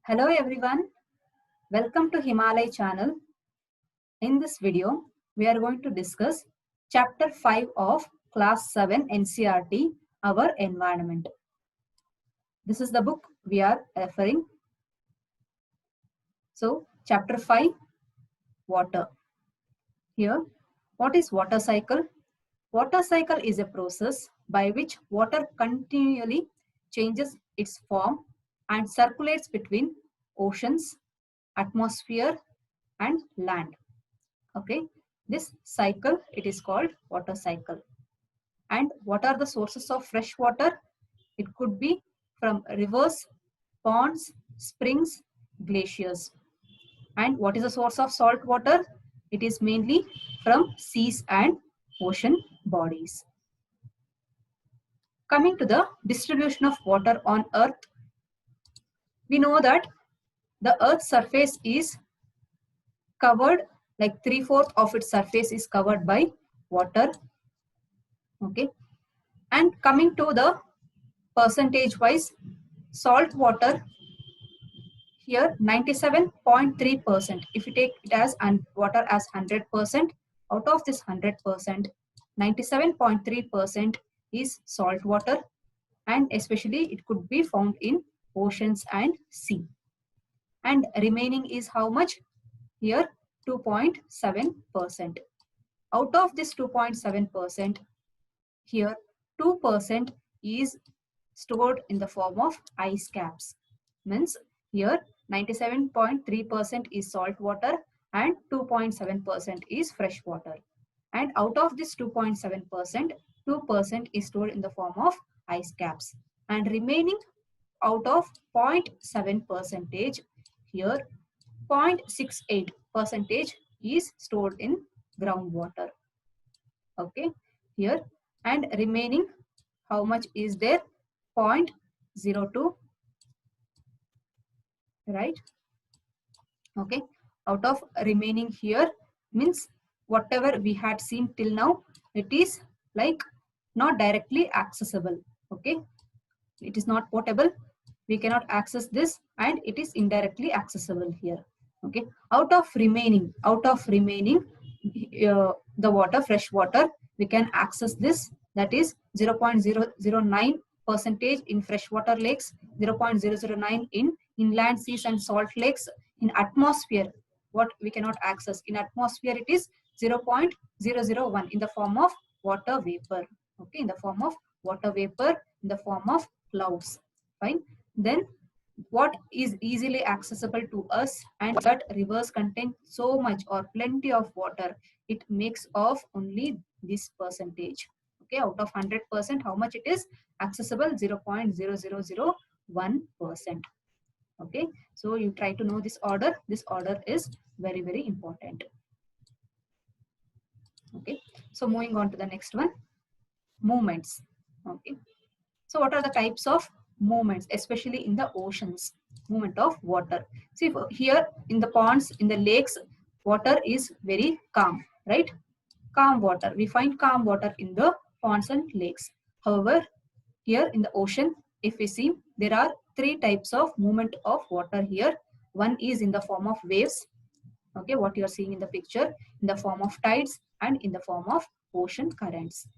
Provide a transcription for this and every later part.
Hello everyone, welcome to Himalai channel. In this video, we are going to discuss Chapter 5 of Class 7 NCERT, Our Environment. This is the book we are referring. So, Chapter 5, Water. Here, what is water cycle? Water cycle is a process by which water continually changes its form and circulates between oceans, atmosphere, and land. Okay, this cycle, it is called water cycle. And what are the sources of fresh water? It could be from rivers, ponds, springs, glaciers. And what is the source of salt water? It is mainly from seas and ocean bodies. Coming to the distribution of water on Earth, we know that the Earth's surface is covered, like 3/4 of its surface is covered by water. Okay, and coming to the percentage wise, salt water here 97.3%. If you take it as water as 100%, out of this 100%, 97.3% is salt water, and especially it could be found in oceans and sea. And remaining is how much? Here 2.7%. Out of this 2.7%, here 2% is stored in the form of ice caps. Means here 97.3% is salt water and 2.7% is fresh water. And out of this 2.7%, 2% is stored in the form of ice caps. And remaining out of 0.7%, here 0.68% is stored in groundwater. Okay, here, and remaining how much is there? 0.02, right? Okay, out of remaining here means whatever we had seen till now, it is like not directly accessible. Okay, it is not potable, we cannot access this, and it is indirectly accessible here. Okay, out of remaining the water, fresh water, we can access this, that is 0.009% in freshwater lakes, 0.009 in inland seas and salt lakes. In atmosphere, what we cannot access, in atmosphere it is 0.001 in the form of water vapor. Okay, in the form of water vapor, in the form of clouds. Fine. Then what is easily accessible to us, and that rivers contain so much or plenty of water, it makes of only this percentage. Okay, out of 100%, how much it is accessible? 0.0001%. Okay, so you try to know this order. This order is very, very important. Okay, so moving on to the next one, movements. Okay, so what are the types of movements, especially in the oceans? Movement of water. See, here in the ponds, in the lakes, water is very calm, right? Calm water. We find calm water in the ponds and lakes. However, here in the ocean, if we see, there are three types of movement of water here. One is in the form of waves. Okay, what you are seeing in the picture, in the form of tides and in the form of ocean currents.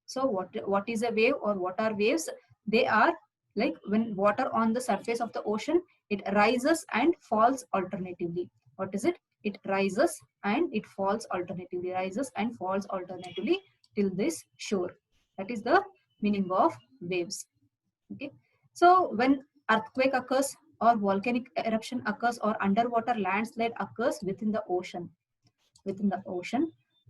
So what is a wave, or what are waves? They are like when water on the surface of the ocean, it rises and falls alternatively. What is it? It rises and it falls alternatively, rises and falls alternatively till this shore. That is the meaning of waves. Okay, so when earthquake occurs or volcanic eruption occurs or underwater landslide occurs within the ocean,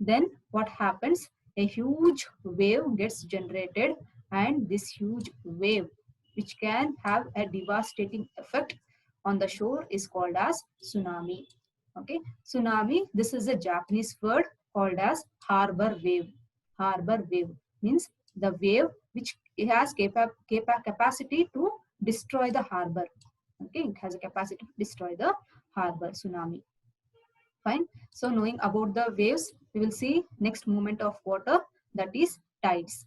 then what happens? A huge wave gets generated, and this huge wave, which can have a devastating effect on the shore, is called as tsunami. Okay, tsunami, this is a Japanese word called as harbor wave. Harbor wave means the wave which it has capacity to destroy the harbor. Okay, it has a capacity to destroy the harbor, tsunami. Fine. So knowing about the waves, we will see next movement of water, that is tides.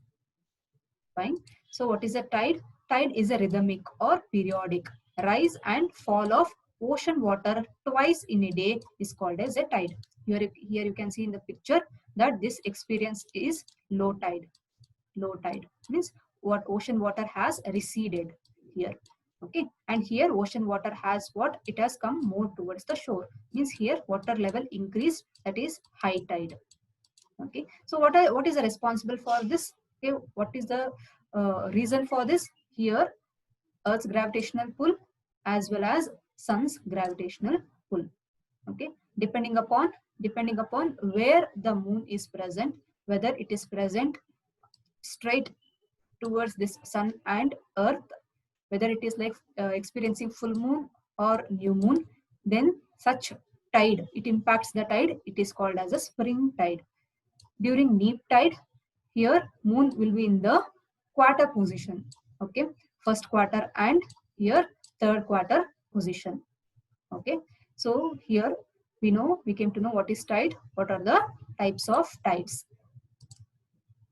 Fine. So what is a tide? Tide is a rhythmic or periodic rise and fall of ocean water twice in a day is called as a tide. Here you can see in the picture that this experience is low tide. Low tide means what ocean water has receded here. Okay, and here ocean water has what, it has come more towards the shore, means here water level increased, that is high tide. Okay, so what is responsible for this? Okay, what is the reason for this? Here Earth's gravitational pull as well as sun's gravitational pull. Okay, depending upon where the moon is present, whether it is present straight towards this sun and earth, whether it is like experiencing full moon or new moon, then such tide, it impacts the tide, it is called as a spring tide. During neap tide, here moon will be in the quarter position. Okay, first quarter and here third quarter position. Okay, so here we came to know what is tide, what are the types of tides.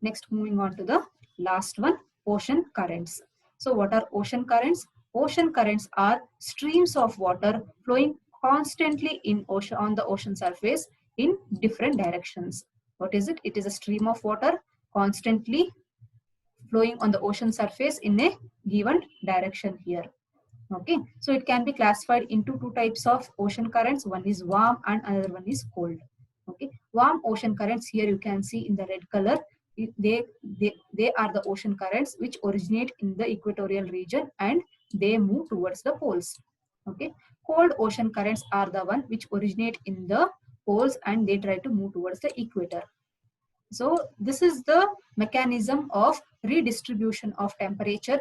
Next, moving on to the last one, ocean currents. So what are ocean currents? Ocean currents are streams of water flowing constantly in ocean, on the ocean surface in different directions. What is it? It is a stream of water constantly flowing on the ocean surface in a given direction here. Okay, so it can be classified into two types of ocean currents. One is warm and another one is cold. Okay, warm ocean currents, here you can see in the red color, they are the ocean currents which originate in the equatorial region and they move towards the poles. Okay, cold ocean currents are the one which originate in the poles and they try to move towards the equator. So this is the mechanism of redistribution of temperature.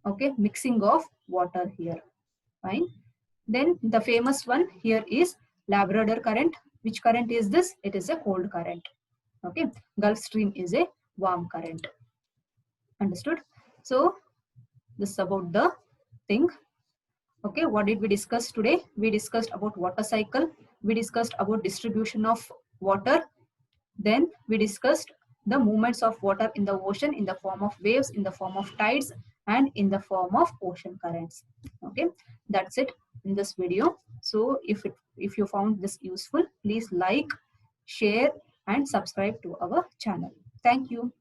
Okay, mixing of water here. Fine. Then the famous one here is Labrador current. Which current is this? It is a cold current. Okay, Gulf Stream is a warm current. Understood? So this is about the thing. Okay, what did we discuss today? We discussed about water cycle. We discussed about distribution of water. Then we discussed the movements of water in the ocean in the form of waves, in the form of tides, and in the form of ocean currents. Okay, that's it in this video. So if you found this useful, please like, share, and subscribe to our channel. Thank you.